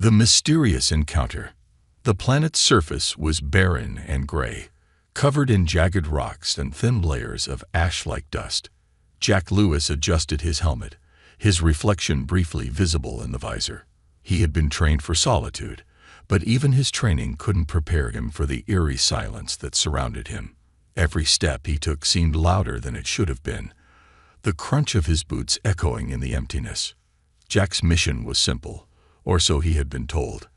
The mysterious encounter. The planet's surface was barren and gray, covered in jagged rocks and thin layers of ash-like dust. Jack Lewis adjusted his helmet, his reflection briefly visible in the visor. He had been trained for solitude, but even his training couldn't prepare him for the eerie silence that surrounded him. Every step he took seemed louder than it should have been, the crunch of his boots echoing in the emptiness. Jack's mission was simple, or so he had been told.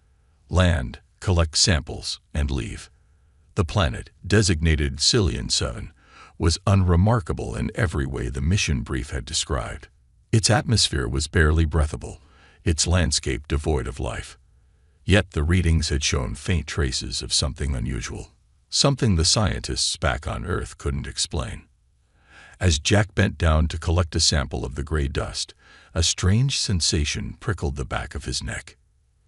Land, collect samples, and leave. The planet, designated Cillian 7, was unremarkable in every way the mission brief had described. Its atmosphere was barely breathable, its landscape devoid of life. Yet the readings had shown faint traces of something unusual, something the scientists back on Earth couldn't explain. As Jack bent down to collect a sample of the gray dust, a strange sensation prickled the back of his neck.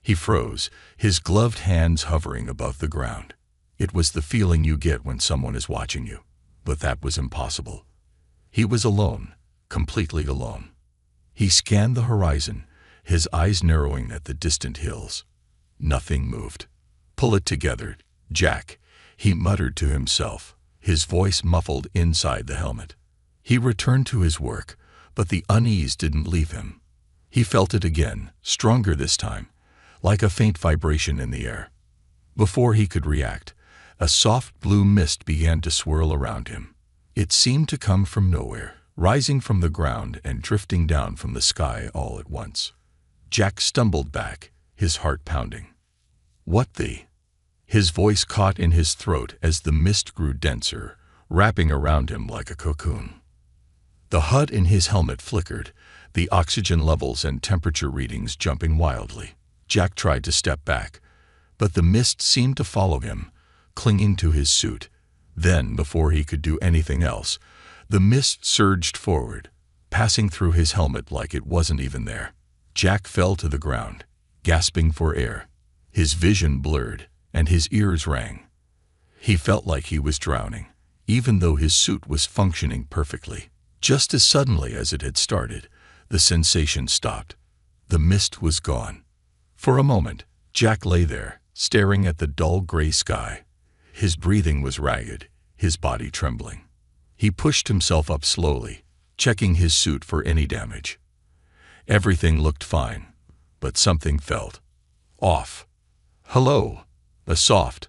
He froze, his gloved hands hovering above the ground. It was the feeling you get when someone is watching you, but that was impossible. He was alone, completely alone. He scanned the horizon, his eyes narrowing at the distant hills. Nothing moved. "Pull it together, Jack," he muttered to himself, his voice muffled inside the helmet. He returned to his work, but the unease didn't leave him. He felt it again, stronger this time, like a faint vibration in the air. Before he could react, a soft blue mist began to swirl around him. It seemed to come from nowhere, rising from the ground and drifting down from the sky all at once. Jack stumbled back, his heart pounding. "What the?" His voice caught in his throat as the mist grew denser, wrapping around him like a cocoon. The HUD in his helmet flickered, the oxygen levels and temperature readings jumping wildly. Jack tried to step back, but the mist seemed to follow him, clinging to his suit. Then, before he could do anything else, the mist surged forward, passing through his helmet like it wasn't even there. Jack fell to the ground, gasping for air. His vision blurred, and his ears rang. He felt like he was drowning, even though his suit was functioning perfectly. Just as suddenly as it had started, the sensation stopped. The mist was gone. For a moment, Jack lay there, staring at the dull gray sky. His breathing was ragged, his body trembling. He pushed himself up slowly, checking his suit for any damage. Everything looked fine, but something felt off. "Hello," a soft,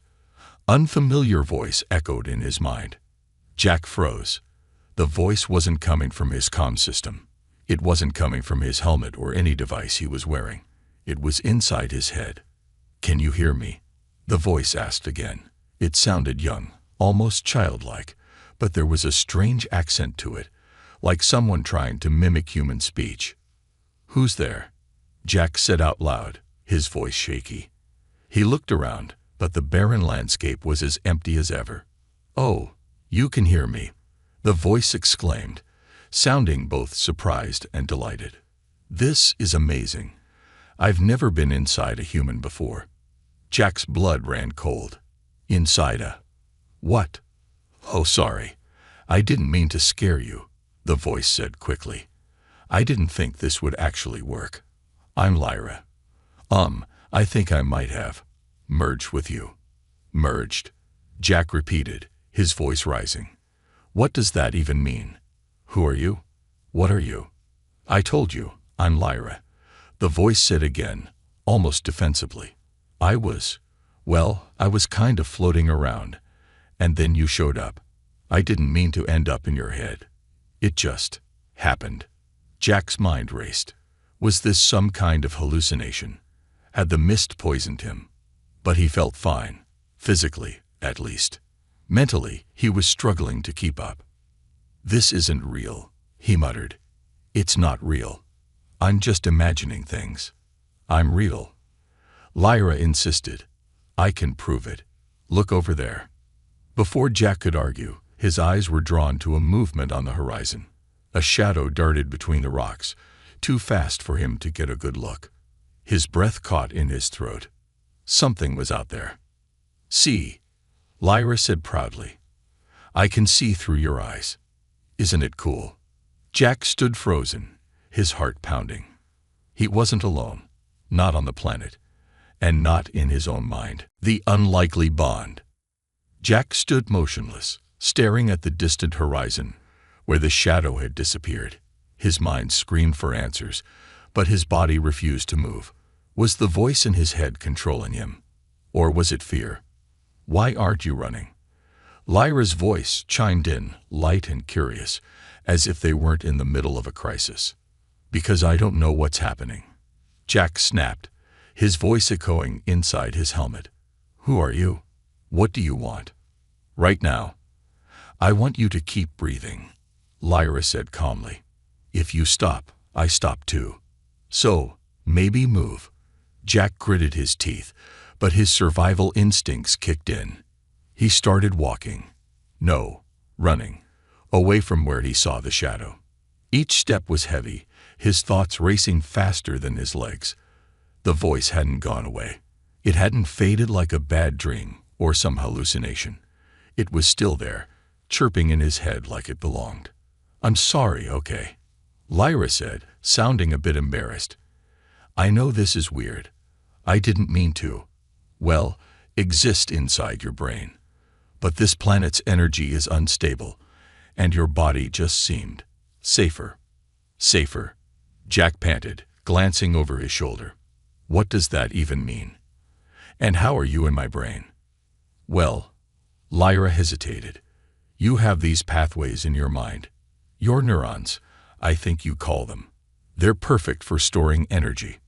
unfamiliar voice echoed in his mind. Jack froze. The voice wasn't coming from his comm system. It wasn't coming from his helmet or any device he was wearing. It was inside his head. "Can you hear me?" the voice asked again. It sounded young, almost childlike, but there was a strange accent to it, like someone trying to mimic human speech. "Who's there?" Jack said out loud, his voice shaky. He looked around, but the barren landscape was as empty as ever. "Oh, you can hear me," the voice exclaimed, sounding both surprised and delighted. "This is amazing. I've never been inside a human before." Jack's blood ran cold. "Inside a what?" "Oh, sorry. I didn't mean to scare you," the voice said quickly. "I didn't think this would actually work. I'm Lyra. I think I might have merged with you." "Merged?" Jack repeated, his voice rising. "What does that even mean? Who are you? What are you?" "I told you, I'm Lyra," the voice said again, almost defensively. I was kind of floating around, and then you showed up. I didn't mean to end up in your head. It just happened." Jack's mind raced. Was this some kind of hallucination? Had the mist poisoned him? But he felt fine, physically, at least. Mentally, he was struggling to keep up. "This isn't real," he muttered. "It's not real. I'm just imagining things." "I'm real," Lyra insisted. "I can prove it. Look over there." Before Jack could argue, his eyes were drawn to a movement on the horizon. A shadow darted between the rocks, too fast for him to get a good look. His breath caught in his throat. Something was out there. "See," Lyra said proudly. "I can see through your eyes. Isn't it cool?" Jack stood frozen, his heart pounding. He wasn't alone, not on the planet, and not in his own mind. The unlikely bond. Jack stood motionless, staring at the distant horizon, where the shadow had disappeared. His mind screamed for answers, but his body refused to move. Was the voice in his head controlling him? Or was it fear? "Why aren't you running?" Lyra's voice chimed in, light and curious, as if they weren't in the middle of a crisis. "Because I don't know what's happening." Jack snapped, his voice echoing inside his helmet. "Who are you? What do you want?" "Right now, I want you to keep breathing," Lyra said calmly. "If you stop, I stop too. So, maybe move." Jack gritted his teeth, but his survival instincts kicked in. He started walking. No, running, away from where he saw the shadow. Each step was heavy, his thoughts racing faster than his legs. The voice hadn't gone away. It hadn't faded like a bad dream or some hallucination. It was still there, chirping in his head like it belonged. "I'm sorry, okay," Lyra said, sounding a bit embarrassed. "I know this is weird. I didn't mean to, well, exist inside your brain. But this planet's energy is unstable, and your body just seemed safer." "Safer," Jack panted, glancing over his shoulder. "What does that even mean? And how are you in my brain?" "Well," Lyra hesitated, "you have these pathways in your mind. Your neurons, I think you call them. They're perfect for storing energy.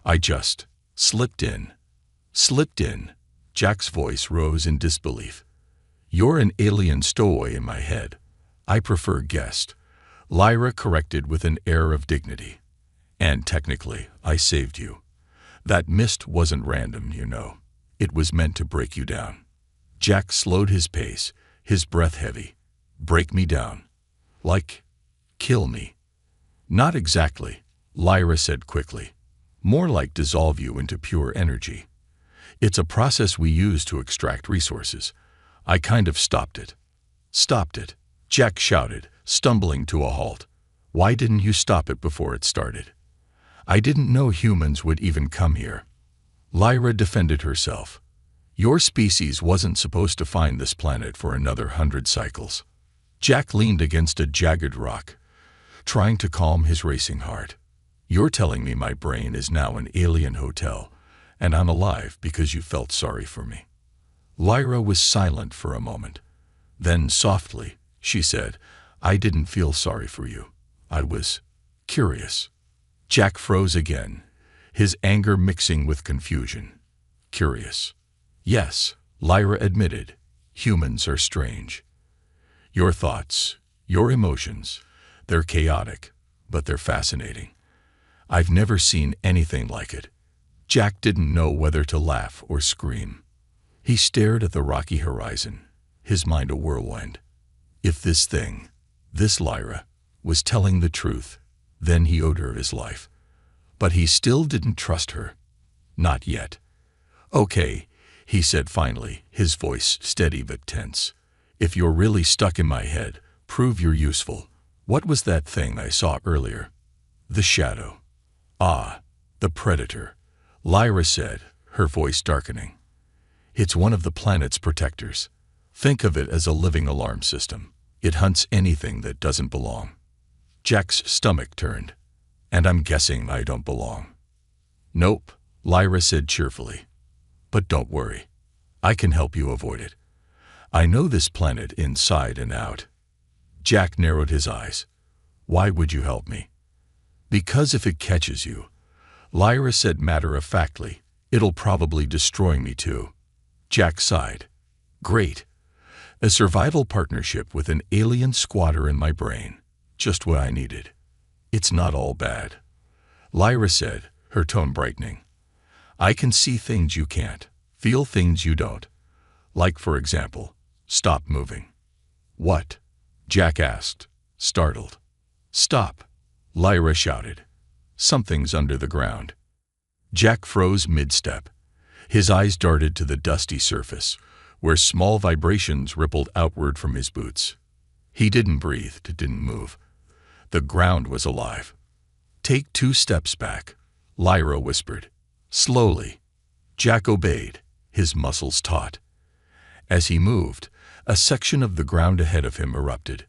I just slipped in." "Slipped in?" Jack's voice rose in disbelief. "You're an alien stowaway in my head. I prefer guest," Lyra corrected with an air of dignity. "And technically, I saved you. That mist wasn't random, you know. It was meant to break you down." Jack slowed his pace, his breath heavy. "Break me down? Like, kill me?" "Not exactly," Lyra said quickly. "More like dissolve you into pure energy. It's a process we use to extract resources. I kind of stopped it." "Stopped it?" Jack shouted, stumbling to a halt. "Why didn't you stop it before it started?" "I didn't know humans would even come here." Lyra defended herself. "Your species wasn't supposed to find this planet for another 100 cycles." Jack leaned against a jagged rock, trying to calm his racing heart. "You're telling me my brain is now an alien hotel, and I'm alive because you felt sorry for me?" Lyra was silent for a moment. Then softly, she said, "I didn't feel sorry for you. I was curious." Jack froze again, his anger mixing with confusion. "Curious?" "Yes," Lyra admitted. "Humans are strange. Your thoughts, your emotions, they're chaotic, but they're fascinating. I've never seen anything like it." Jack didn't know whether to laugh or scream. He stared at the rocky horizon, his mind a whirlwind. If this thing, this Lyra, was telling the truth, then he owed her his life. But he still didn't trust her. Not yet. "Okay," he said finally, his voice steady but tense. "If you're really stuck in my head, prove you're useful. What was that thing I saw earlier?" "The shadow." "Ah, the predator," Lyra said, her voice darkening. "It's one of the planet's protectors. Think of it as a living alarm system. It hunts anything that doesn't belong." Jack's stomach turned. "And I'm guessing I don't belong." "Nope," Lyra said cheerfully. "But don't worry. I can help you avoid it. I know this planet inside and out." Jack narrowed his eyes. "Why would you help me?" "Because if it catches you," Lyra said matter-of-factly, "it'll probably destroy me too." Jack sighed. "Great. A survival partnership with an alien squatter in my brain. Just what I needed." "It's not all bad," Lyra said, her tone brightening. "I can see things you can't, feel things you don't. Like, for example, stop moving." "What?" Jack asked, startled. "Stop," Lyra shouted. "Something's under the ground." Jack froze mid-step. His eyes darted to the dusty surface, where small vibrations rippled outward from his boots. He didn't breathe, didn't move. The ground was alive. "Take 2 steps back," Lyra whispered. "Slowly." Jack obeyed, his muscles taut. As he moved, a section of the ground ahead of him erupted.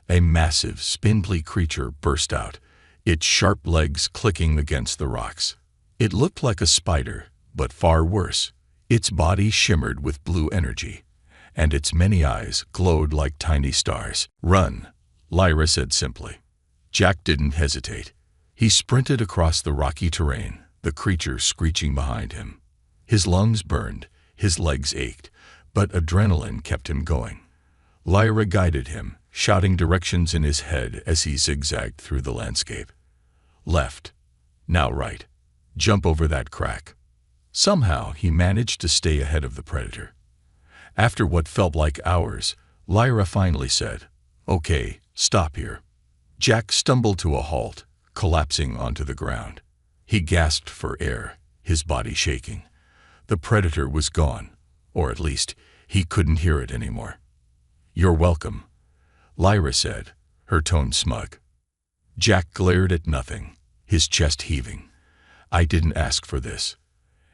A massive, spindly creature burst out, its sharp legs clicking against the rocks. It looked like a spider, but far worse. Its body shimmered with blue energy, and its many eyes glowed like tiny stars. "Run," Lyra said simply. Jack didn't hesitate. He sprinted across the rocky terrain, the creature screeching behind him. His lungs burned, his legs ached, but adrenaline kept him going. Lyra guided him, shouting directions in his head as he zigzagged through the landscape. Left. Now right. Jump over that crack. Somehow he managed to stay ahead of the predator. After what felt like hours, Lyra finally said, "Okay, stop here." Jack stumbled to a halt, collapsing onto the ground. He gasped for air, his body shaking. The predator was gone, or at least he couldn't hear it anymore. "You're welcome," Lyra said, her tone smug. Jack glared at nothing, his chest heaving. "I didn't ask for this.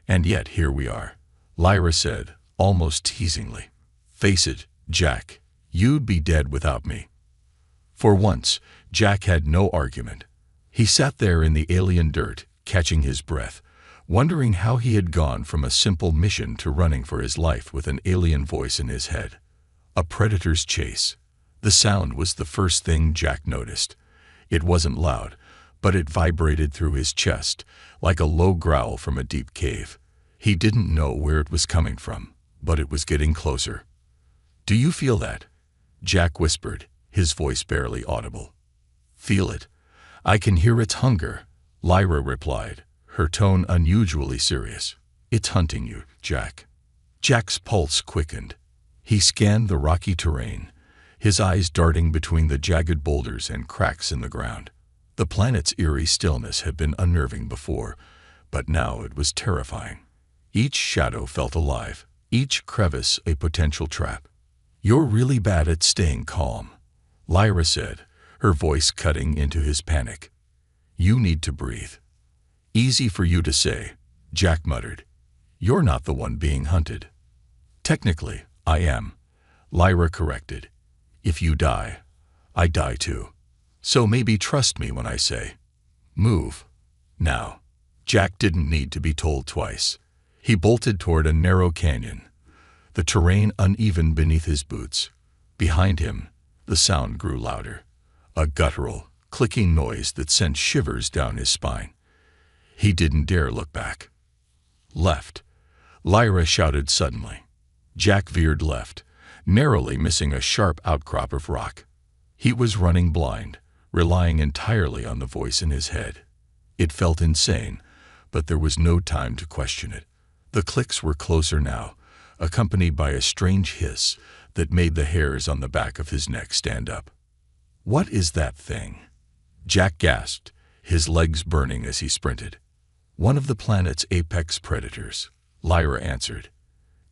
And yet here we are," Lyra said, almost teasingly. "Face it, Jack, you'd be dead without me." For once, Jack had no argument. He sat there in the alien dirt, catching his breath, wondering how he had gone from a simple mission to running for his life with an alien voice in his head. A predator's chase. The sound was the first thing Jack noticed. It wasn't loud, but it vibrated through his chest, like a low growl from a deep cave. He didn't know where it was coming from, but it was getting closer. "Do you feel that?" Jack whispered, his voice barely audible. "Feel it. I can hear its hunger," Lyra replied, her tone unusually serious. "It's hunting you, Jack." Jack's pulse quickened. He scanned the rocky terrain, his eyes darting between the jagged boulders and cracks in the ground. The planet's eerie stillness had been unnerving before, but now it was terrifying. Each shadow felt alive, each crevice a potential trap. "You're really bad at staying calm," Lyra said, her voice cutting into his panic. "You need to breathe." "Easy for you to say," Jack muttered. "You're not the one being hunted." "Technically, I am," Lyra corrected. "If you die, I die too. So maybe trust me when I say, move. Now." Jack didn't need to be told twice. He bolted toward a narrow canyon, the terrain uneven beneath his boots. Behind him, the sound grew louder, a guttural, clicking noise that sent shivers down his spine. He didn't dare look back. "Left," Lyra shouted suddenly. Jack veered left, narrowly missing a sharp outcrop of rock. He was running blind, relying entirely on the voice in his head. It felt insane, but there was no time to question it. The clicks were closer now, accompanied by a strange hiss that made the hairs on the back of his neck stand up. "What is that thing?" Jack gasped, his legs burning as he sprinted. "One of the planet's apex predators," Lyra answered.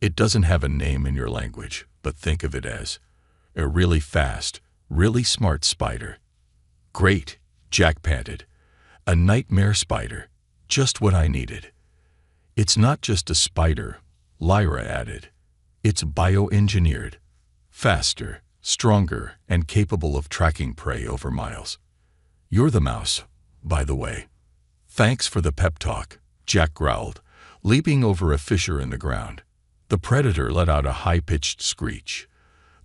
"It doesn't have a name in your language, but think of it as a really fast, really smart spider." "Great," Jack panted. "A nightmare spider. Just what I needed." "It's not just a spider," Lyra added. "It's bioengineered. Faster, stronger, and capable of tracking prey over miles. You're the mouse, by the way." "Thanks for the pep talk," Jack growled, leaping over a fissure in the ground. The predator let out a high-pitched screech,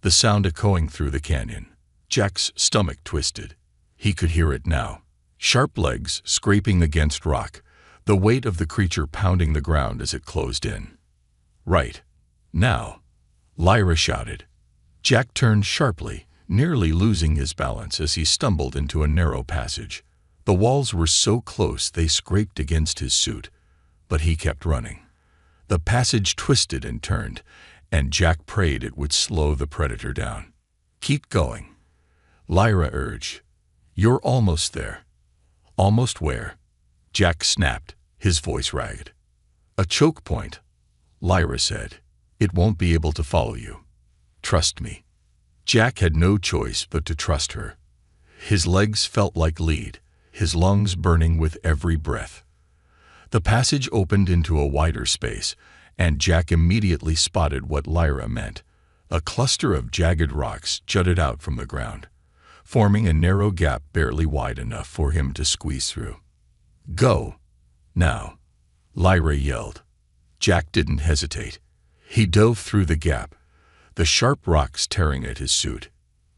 the sound echoing through the canyon. Jack's stomach twisted. He could hear it now. Sharp legs scraping against rock, the weight of the creature pounding the ground as it closed in. "Right. Now," Lyra shouted. Jack turned sharply, nearly losing his balance as he stumbled into a narrow passage. The walls were so close they scraped against his suit, but he kept running. The passage twisted and turned, and Jack prayed it would slow the predator down. "Keep going," Lyra urged. "You're almost there." "Almost where?" Jack snapped, his voice ragged. "A choke point," Lyra said. "It won't be able to follow you. Trust me." Jack had no choice but to trust her. His legs felt like lead, his lungs burning with every breath. The passage opened into a wider space, and Jack immediately spotted what Lyra meant. A cluster of jagged rocks jutted out from the ground, forming a narrow gap barely wide enough for him to squeeze through. "Go! Now!" Lyra yelled. Jack didn't hesitate. He dove through the gap, the sharp rocks tearing at his suit.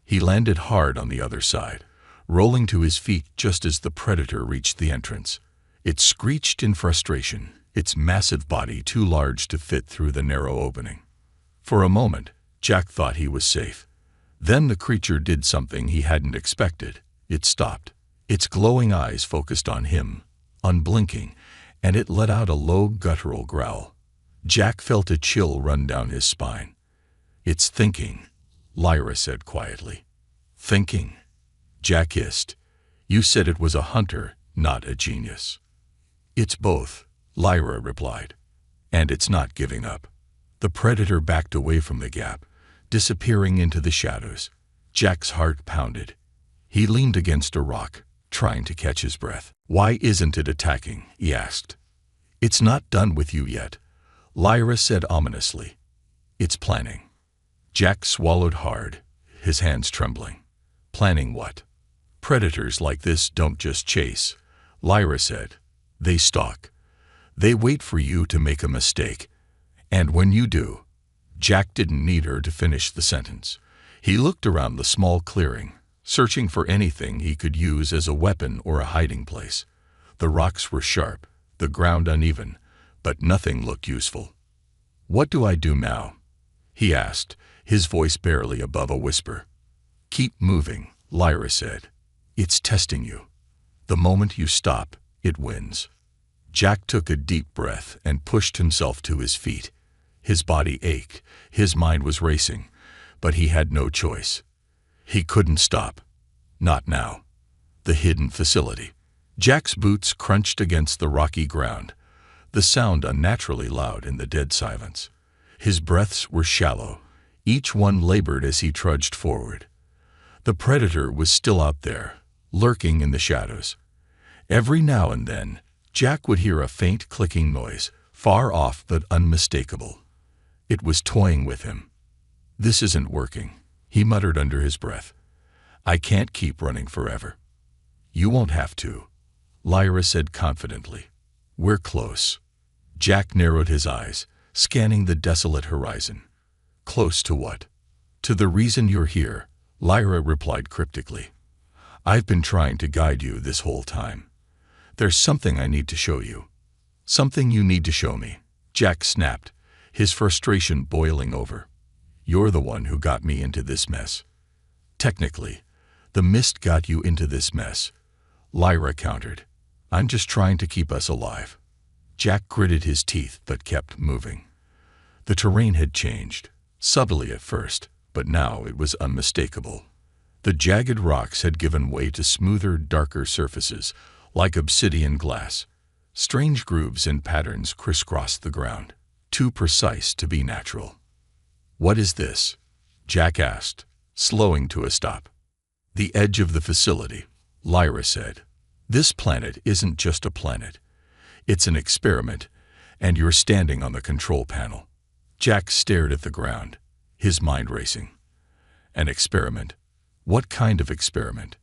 He landed hard on the other side, rolling to his feet just as the predator reached the entrance. It screeched in frustration, its massive body too large to fit through the narrow opening. For a moment, Jack thought he was safe. Then the creature did something he hadn't expected. It stopped. Its glowing eyes focused on him, unblinking, and it let out a low guttural growl. Jack felt a chill run down his spine. "It's thinking," Lyra said quietly. "Thinking?" Jack hissed. "You said it was a hunter, not a genius." "It's both," Lyra replied. "And it's not giving up." The predator backed away from the gap, disappearing into the shadows. Jack's heart pounded. He leaned against a rock, trying to catch his breath. "Why isn't it attacking?" he asked. "It's not done with you yet," Lyra said ominously. "It's planning." Jack swallowed hard, his hands trembling. "Planning what?" "Predators like this don't just chase," Lyra said. "They stalk. They wait for you to make a mistake. And when you do—" Jack didn't need her to finish the sentence. He looked around the small clearing, searching for anything he could use as a weapon or a hiding place. The rocks were sharp, the ground uneven, but nothing looked useful. "What do I do now?" he asked, his voice barely above a whisper. "Keep moving," Lyra said. "It's testing you. The moment you stop, it wins." Jack took a deep breath and pushed himself to his feet. His body ached, his mind was racing, but he had no choice. He couldn't stop. Not now. The hidden facility. Jack's boots crunched against the rocky ground, the sound unnaturally loud in the dead silence. His breaths were shallow, each one labored as he trudged forward. The predator was still out there, lurking in the shadows. Every now and then, Jack would hear a faint clicking noise, far off but unmistakable. It was toying with him. "This isn't working," he muttered under his breath. "I can't keep running forever." "You won't have to," Lyra said confidently. "We're close." Jack narrowed his eyes, scanning the desolate horizon. "Close to what?" "To the reason you're here," Lyra replied cryptically. "I've been trying to guide you this whole time. There's something I need to show you." "Something you need to show me," Jack snapped, his frustration boiling over. "You're the one who got me into this mess." "Technically, the mist got you into this mess," Lyra countered. "I'm just trying to keep us alive." Jack gritted his teeth but kept moving. The terrain had changed, subtly at first, but now it was unmistakable. The jagged rocks had given way to smoother, darker surfaces, like obsidian glass. Strange grooves and patterns crisscrossed the ground, too precise to be natural. "What is this?" Jack asked, slowing to a stop. "The edge of the facility," Lyra said. "This planet isn't just a planet. It's an experiment, and you're standing on the control panel." Jack stared at the ground, his mind racing. "An experiment? What kind of experiment?"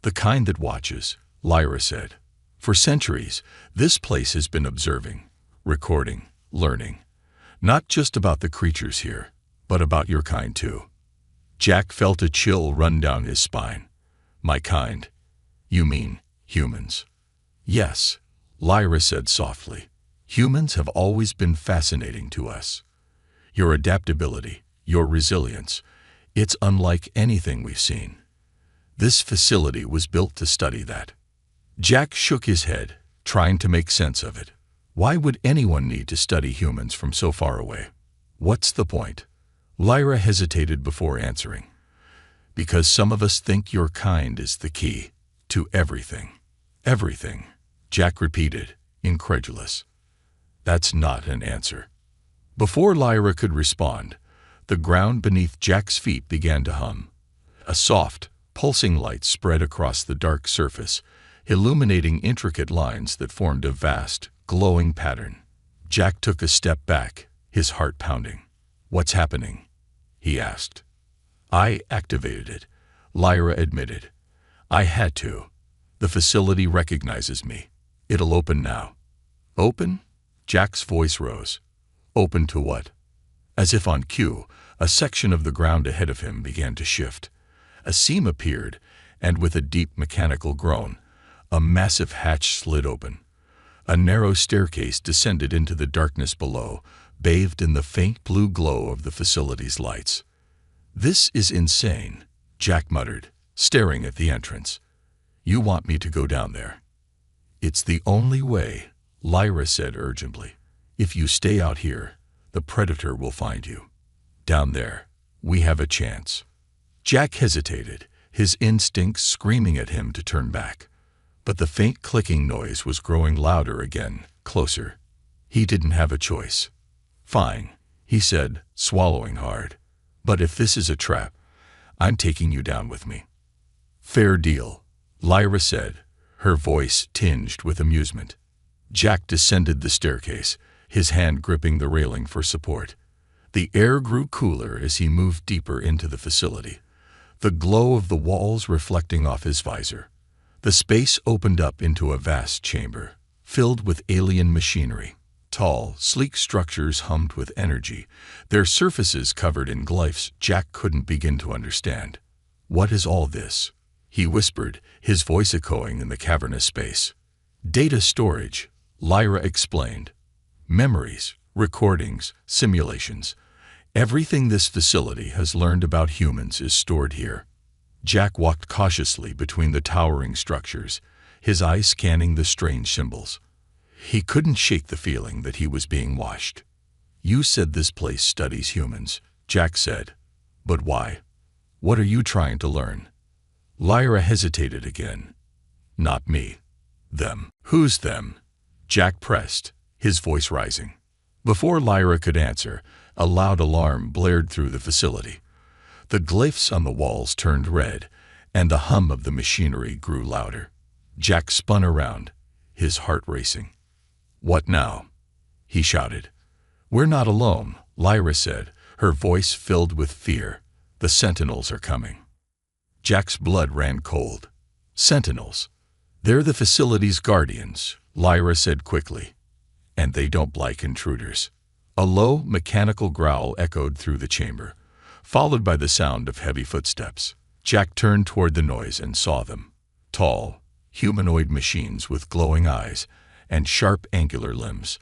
"The kind that watches," Lyra said. "For centuries, this place has been observing, recording, learning. Not just about the creatures here, but about your kind too." Jack felt a chill run down his spine. "My kind? You mean humans?" "Yes," Lyra said softly. "Humans have always been fascinating to us. Your adaptability, your resilience, it's unlike anything we've seen. This facility was built to study that." Jack shook his head, trying to make sense of it. Why would anyone need to study humans from so far away? "What's the point?" Lyra hesitated before answering. "Because some of us think your kind is the key to everything." "Everything," Jack repeated, incredulous. "That's not an answer." Before Lyra could respond, the ground beneath Jack's feet began to hum. A soft, pulsing light spread across the dark surface, illuminating intricate lines that formed a vast, glowing pattern. Jack took a step back, his heart pounding. "What's happening?" he asked. "I activated it," Lyra admitted. "I had to. The facility recognizes me. It'll open now." "Open?" Jack's voice rose. "Open to what?" As if on cue, a section of the ground ahead of him began to shift. A seam appeared, and with a deep mechanical groan, a massive hatch slid open. A narrow staircase descended into the darkness below, bathed in the faint blue glow of the facility's lights. "This is insane," Jack muttered, staring at the entrance. "You want me to go down there?" "It's the only way," Lyra said urgently. "If you stay out here, the Predator will find you. Down there, we have a chance." Jack hesitated, his instincts screaming at him to turn back. But the faint clicking noise was growing louder again, closer. He didn't have a choice. "Fine," he said, swallowing hard. "But if this is a trap, I'm taking you down with me." "Fair deal," Lyra said, her voice tinged with amusement. Jack descended the staircase, his hand gripping the railing for support. The air grew cooler as he moved deeper into the facility, the glow of the walls reflecting off his visor. The space opened up into a vast chamber, filled with alien machinery. Tall, sleek structures hummed with energy, their surfaces covered in glyphs Jack couldn't begin to understand. "What is all this?" he whispered, his voice echoing in the cavernous space. "Data storage," Lyra explained. "Memories, recordings, simulations. Everything this facility has learned about humans is stored here." Jack walked cautiously between the towering structures, his eyes scanning the strange symbols. He couldn't shake the feeling that he was being watched. "You said this place studies humans," Jack said. "But why? What are you trying to learn?" Lyra hesitated again. "Not me. Them." "Who's them?" Jack pressed, his voice rising. Before Lyra could answer, a loud alarm blared through the facility. The glyphs on the walls turned red, and the hum of the machinery grew louder. Jack spun around, his heart racing. "What now?" he shouted. "We're not alone," Lyra said, her voice filled with fear. "The Sentinels are coming." Jack's blood ran cold. "Sentinels? They're the facility's guardians," Lyra said quickly. "And they don't like intruders." A low, mechanical growl echoed through the chamber, followed by the sound of heavy footsteps. Jack turned toward the noise and saw them. Tall, humanoid machines with glowing eyes and sharp, angular limbs.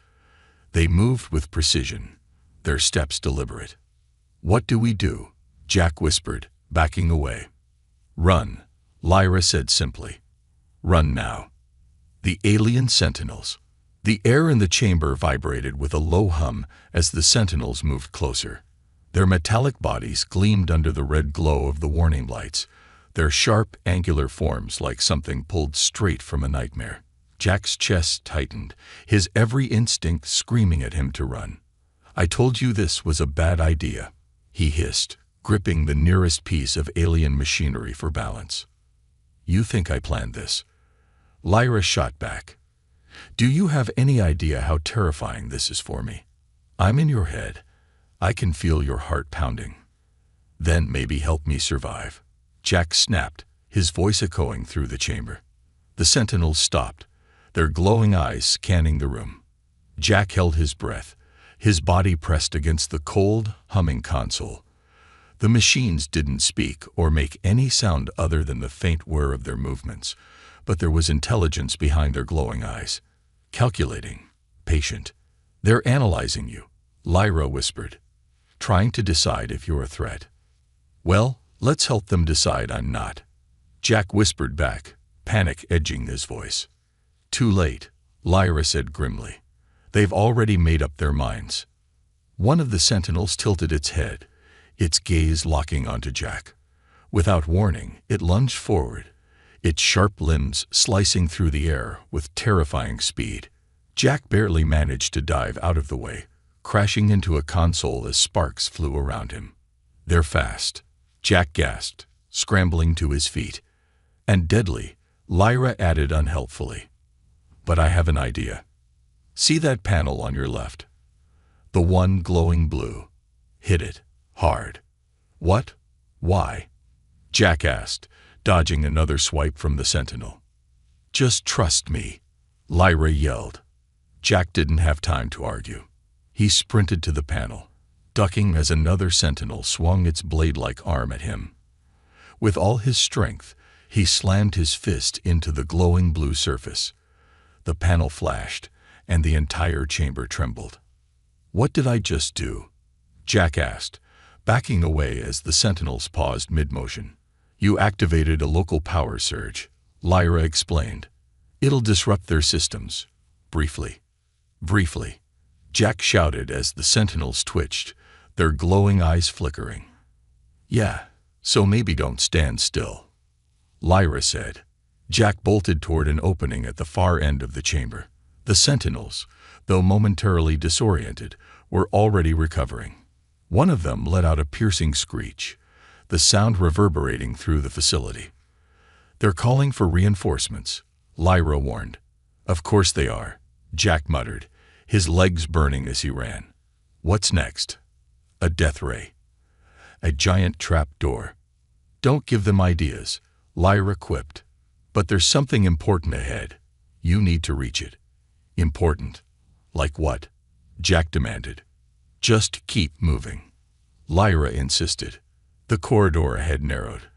They moved with precision, their steps deliberate. "What do we do?" Jack whispered, backing away. "Run," Lyra said simply. "Run now." The alien sentinels. The air in the chamber vibrated with a low hum as the sentinels moved closer. Their metallic bodies gleamed under the red glow of the warning lights, their sharp, angular forms like something pulled straight from a nightmare. Jack's chest tightened, his every instinct screaming at him to run. "I told you this was a bad idea," he hissed, gripping the nearest piece of alien machinery for balance. "You think I planned this?" Lyra shot back. "Do you have any idea how terrifying this is for me? I'm in your head. I can feel your heart pounding. Then maybe help me survive." Jack snapped, his voice echoing through the chamber. The sentinels stopped, their glowing eyes scanning the room. Jack held his breath, his body pressed against the cold, humming console. The machines didn't speak or make any sound other than the faint whir of their movements, but there was intelligence behind their glowing eyes. "Calculating, patient. They're analyzing you," Lyra whispered, "trying to decide if you're a threat." "Well, let's help them decide I'm not," Jack whispered back, panic edging his voice. "Too late," Lyra said grimly. "They've already made up their minds." One of the sentinels tilted its head, its gaze locking onto Jack. Without warning, it lunged forward, its sharp limbs slicing through the air with terrifying speed. Jack barely managed to dive out of the way, crashing into a console as sparks flew around him. "They're fast," Jack gasped, scrambling to his feet. "And deadly," Lyra added unhelpfully. But I have an idea. See that panel on your left? The one glowing blue. Hit it. Hard. What? Why? Jack asked, dodging another swipe from the sentinel. Just trust me, Lyra yelled. Jack didn't have time to argue. He sprinted to the panel, ducking as another sentinel swung its blade-like arm at him. With all his strength, he slammed his fist into the glowing blue surface. The panel flashed, and the entire chamber trembled. What did I just do? Jack asked, backing away as the sentinels paused mid-motion. You activated a local power surge, Lyra explained. It'll disrupt their systems. Briefly. Briefly. Jack shouted as the sentinels twitched, their glowing eyes flickering. Yeah, so maybe don't stand still, Lyra said. Jack bolted toward an opening at the far end of the chamber. The sentinels, though momentarily disoriented, were already recovering. One of them let out a piercing screech, the sound reverberating through the facility. They're calling for reinforcements, Lyra warned. Of course they are, Jack muttered, his legs burning as he ran. What's next? A death ray. A giant trap door. Don't give them ideas, Lyra quipped. But there's something important ahead. You need to reach it. Important? Like what? Jack demanded. Just keep moving, Lyra insisted. The corridor ahead narrowed,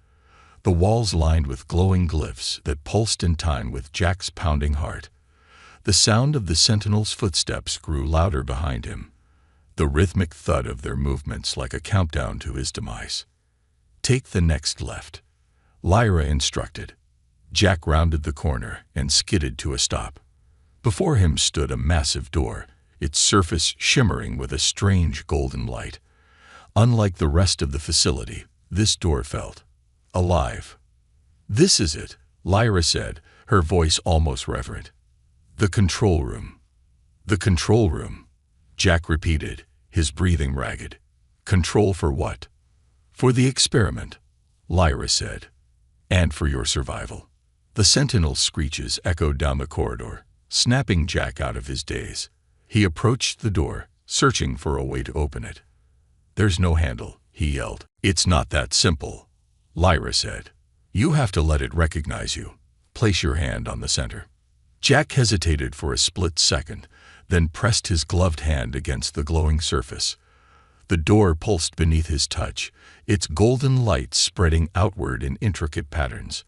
the walls lined with glowing glyphs that pulsed in time with Jack's pounding heart. The sound of the sentinels' footsteps grew louder behind him, the rhythmic thud of their movements like a countdown to his demise. Take the next left, Lyra instructed. Jack rounded the corner and skidded to a stop. Before him stood a massive door, its surface shimmering with a strange golden light. Unlike the rest of the facility, this door felt alive. This is it, Lyra said, her voice almost reverent. The control room. The control room, Jack repeated, his breathing ragged. Control for what? For the experiment, Lyra said. And for your survival. The sentinel's screeches echoed down the corridor, snapping Jack out of his daze. He approached the door, searching for a way to open it. There's no handle, he yelled. It's not that simple, Lyra said. You have to let it recognize you. Place your hand on the center. Jack hesitated for a split second, then pressed his gloved hand against the glowing surface. The door pulsed beneath his touch, its golden light spreading outward in intricate patterns.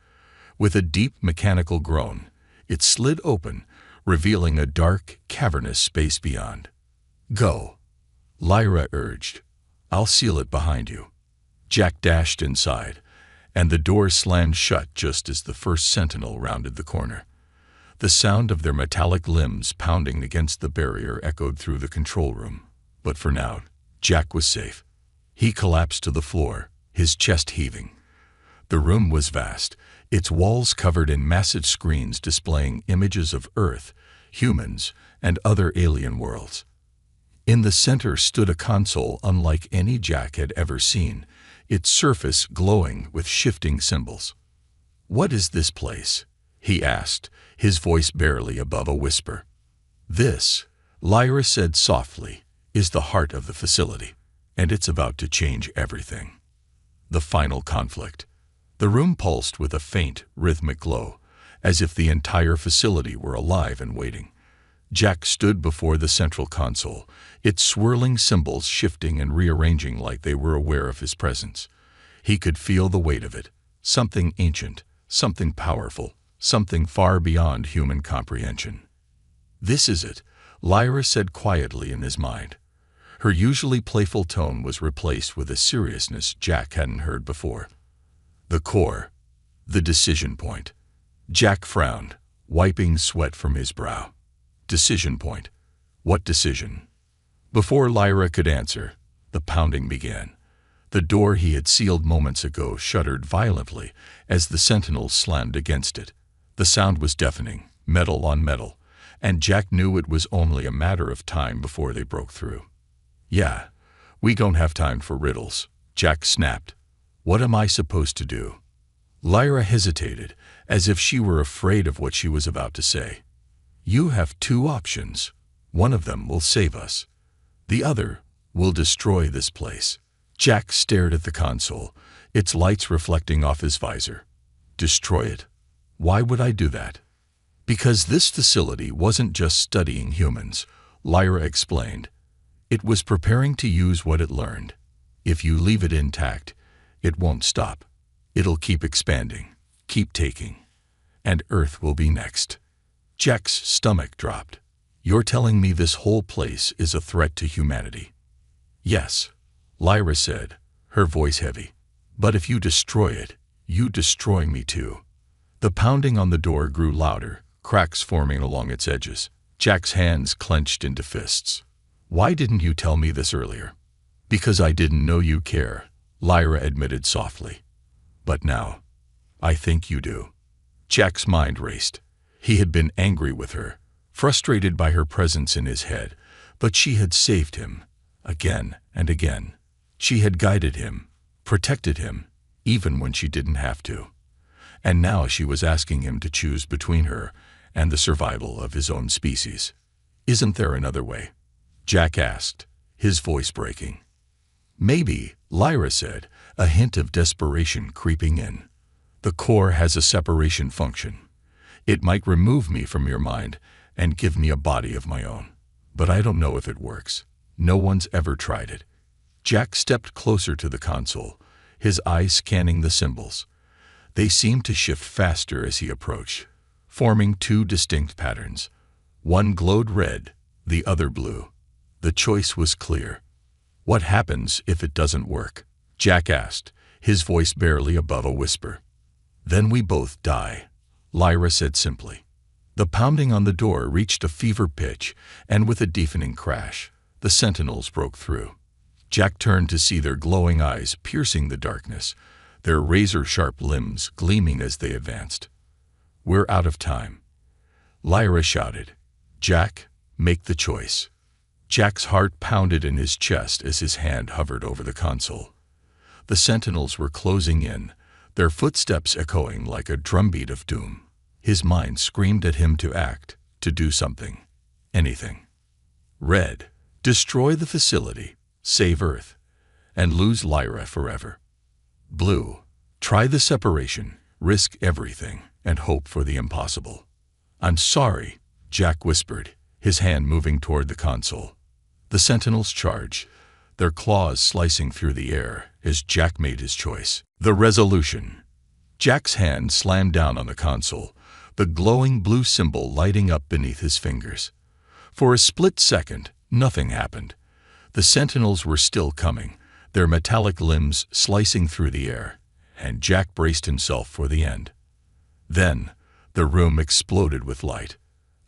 With a deep mechanical groan, it slid open, revealing a dark, cavernous space beyond. Go, Lyra urged. I'll seal it behind you. Jack dashed inside, and the door slammed shut just as the first sentinel rounded the corner. The sound of their metallic limbs pounding against the barrier echoed through the control room. But for now, Jack was safe. He collapsed to the floor, his chest heaving. The room was vast, its walls covered in massive screens displaying images of Earth, humans, and other alien worlds. In the center stood a console unlike any Jack had ever seen, its surface glowing with shifting symbols. What is this place? He asked, his voice barely above a whisper. This, Lyra said softly, is the heart of the facility, and it's about to change everything. The final conflict. The room pulsed with a faint, rhythmic glow, as if the entire facility were alive and waiting. Jack stood before the central console, its swirling symbols shifting and rearranging like they were aware of his presence. He could feel the weight of it, something ancient, something powerful, something far beyond human comprehension. This is it, Lyra said quietly in his mind. Her usually playful tone was replaced with a seriousness Jack hadn't heard before. The core. The decision point. Jack frowned, wiping sweat from his brow. Decision point. What decision? Before Lyra could answer, the pounding began. The door he had sealed moments ago shuddered violently as the sentinels slammed against it. The sound was deafening, metal on metal, and Jack knew it was only a matter of time before they broke through. Yeah, we don't have time for riddles, Jack snapped. What am I supposed to do? Lyra hesitated, as if she were afraid of what she was about to say. You have two options. One of them will save us. The other will destroy this place. Jack stared at the console, its lights reflecting off his visor. Destroy it? Why would I do that? Because this facility wasn't just studying humans, Lyra explained. It was preparing to use what it learned. If you leave it intact, it won't stop. It'll keep expanding, keep taking. And Earth will be next. Jack's stomach dropped. You're telling me this whole place is a threat to humanity? Yes, Lyra said, her voice heavy. But if you destroy it, you destroy me too. The pounding on the door grew louder, cracks forming along its edges. Jack's hands clenched into fists. Why didn't you tell me this earlier? Because I didn't know you care, Lyra admitted softly. But now, I think you do. Jack's mind raced. He had been angry with her, frustrated by her presence in his head, but she had saved him, again and again. She had guided him, protected him, even when she didn't have to. And now she was asking him to choose between her and the survival of his own species. Isn't there another way? Jack asked, his voice breaking. Maybe, Lyra said, a hint of desperation creeping in. The core has a separation function. It might remove me from your mind and give me a body of my own. But I don't know if it works. No one's ever tried it. Jack stepped closer to the console, his eyes scanning the symbols. They seemed to shift faster as he approached, forming two distinct patterns. One glowed red, the other blue. The choice was clear. What happens if it doesn't work? Jack asked, his voice barely above a whisper. Then we both die, Lyra said simply. The pounding on the door reached a fever pitch, and with a deafening crash, the sentinels broke through. Jack turned to see their glowing eyes piercing the darkness, their razor-sharp limbs gleaming as they advanced. We're out of time, Lyra shouted. Jack, make the choice. Jack's heart pounded in his chest as his hand hovered over the console. The sentinels were closing in, their footsteps echoing like a drumbeat of doom. His mind screamed at him to act, to do something. Anything. Red, destroy the facility, save Earth, and lose Lyra forever. Blue, try the separation, risk everything, and hope for the impossible. I'm sorry, Jack whispered, his hand moving toward the console. The sentinels charged, their claws slicing through the air as Jack made his choice. The resolution. Jack's hand slammed down on the console, the glowing blue symbol lighting up beneath his fingers. For a split second, nothing happened. The sentinels were still coming, their metallic limbs slicing through the air, and Jack braced himself for the end. Then, the room exploded with light.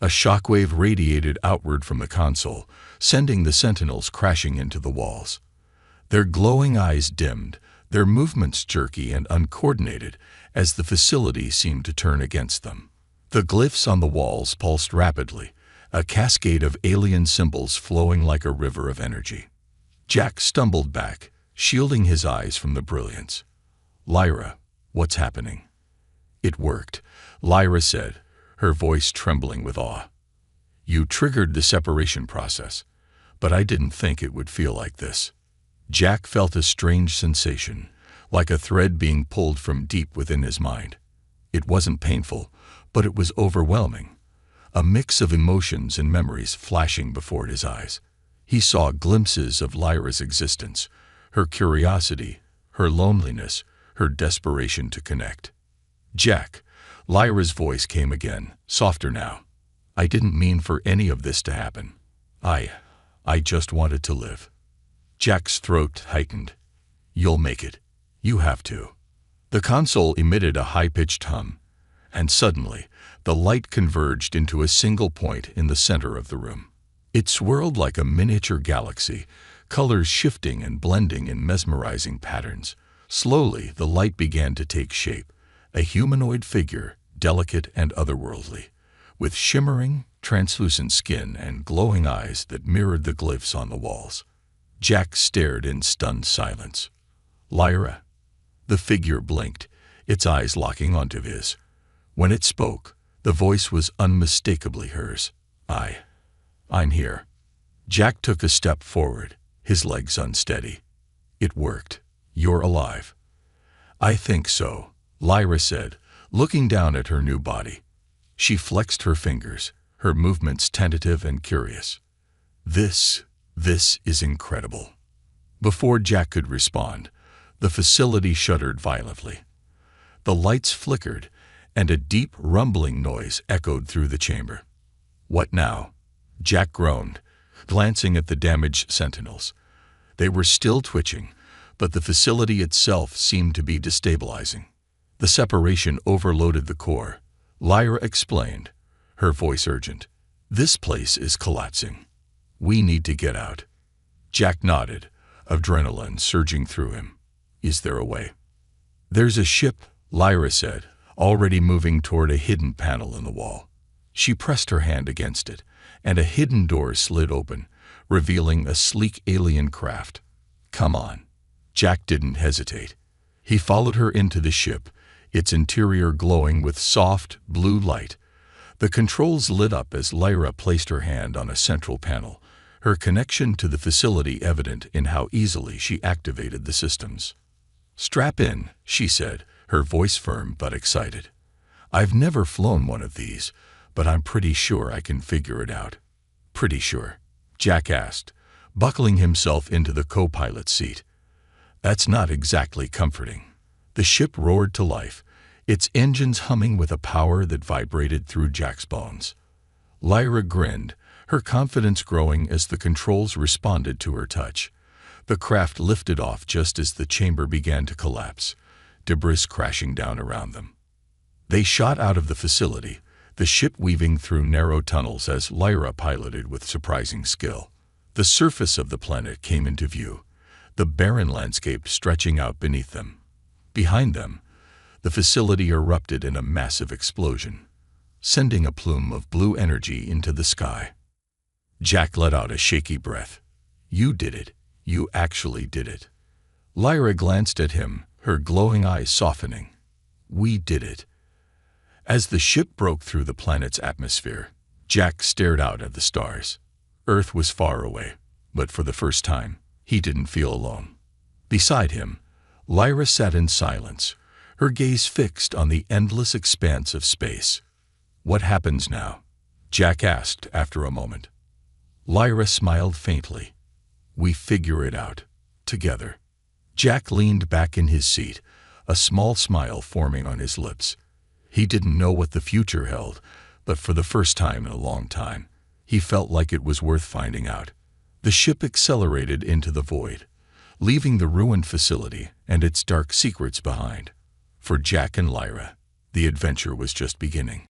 A shockwave radiated outward from the console, sending the sentinels crashing into the walls. Their glowing eyes dimmed, their movements jerky and uncoordinated as the facility seemed to turn against them. The glyphs on the walls pulsed rapidly, a cascade of alien symbols flowing like a river of energy. Jack stumbled back, shielding his eyes from the brilliance. Lyra, what's happening? It worked, Lyra said, her voice trembling with awe. You triggered the separation process, but I didn't think it would feel like this. Jack felt a strange sensation, like a thread being pulled from deep within his mind. It wasn't painful, but it was overwhelming. A mix of emotions and memories flashing before his eyes. He saw glimpses of Lyra's existence, her curiosity, her loneliness, her desperation to connect. Jack, Lyra's voice came again, softer now. I didn't mean for any of this to happen. I just wanted to live. Jack's throat tightened. You'll make it. You have to. The console emitted a high-pitched hum, and suddenly, the light converged into a single point in the center of the room. It swirled like a miniature galaxy, colors shifting and blending in mesmerizing patterns. Slowly, the light began to take shape, a humanoid figure, delicate and otherworldly, with shimmering, translucent skin and glowing eyes that mirrored the glyphs on the walls. Jack stared in stunned silence. Lyra? The figure blinked, its eyes locking onto his. When it spoke, the voice was unmistakably hers. I'm here. Jack took a step forward, his legs unsteady. It worked. You're alive. I think so, Lyra said, looking down at her new body. She flexed her fingers, her movements tentative and curious. This is incredible. Before Jack could respond, the facility shuddered violently. The lights flickered, and a deep rumbling noise echoed through the chamber. What now? Jack groaned, glancing at the damaged sentinels. They were still twitching, but the facility itself seemed to be destabilizing. The separation overloaded the core, Lyra explained, her voice urgent. This place is collapsing. We need to get out. Jack nodded, adrenaline surging through him. Is there a way? There's a ship, Lyra said, already moving toward a hidden panel in the wall. She pressed her hand against it, and a hidden door slid open, revealing a sleek alien craft. Come on. Jack didn't hesitate. He followed her into the ship, its interior glowing with soft, blue light. The controls lit up as Lyra placed her hand on a central panel, her connection to the facility evident in how easily she activated the systems. Strap in, she said, her voice firm but excited. I've never flown one of these, but I'm pretty sure I can figure it out. Pretty sure? Jack asked, buckling himself into the co-pilot's seat. That's not exactly comforting. The ship roared to life, its engines humming with a power that vibrated through Jack's bones. Lyra grinned, her confidence growing as the controls responded to her touch. The craft lifted off just as the chamber began to collapse, debris crashing down around them. They shot out of the facility, the ship weaving through narrow tunnels as Lyra piloted with surprising skill. The surface of the planet came into view, the barren landscape stretching out beneath them. Behind them, the facility erupted in a massive explosion, sending a plume of blue energy into the sky. Jack let out a shaky breath. You did it. You actually did it. Lyra glanced at him, her glowing eyes softening. We did it. As the ship broke through the planet's atmosphere, Jack stared out at the stars. Earth was far away, but for the first time, he didn't feel alone. Beside him, Lyra sat in silence, her gaze fixed on the endless expanse of space. What happens now? Jack asked after a moment. Lyra smiled faintly. We figure it out, together. Jack leaned back in his seat, a small smile forming on his lips. He didn't know what the future held, but for the first time in a long time, he felt like it was worth finding out. The ship accelerated into the void, leaving the ruined facility and its dark secrets behind. For Jack and Lyra, the adventure was just beginning.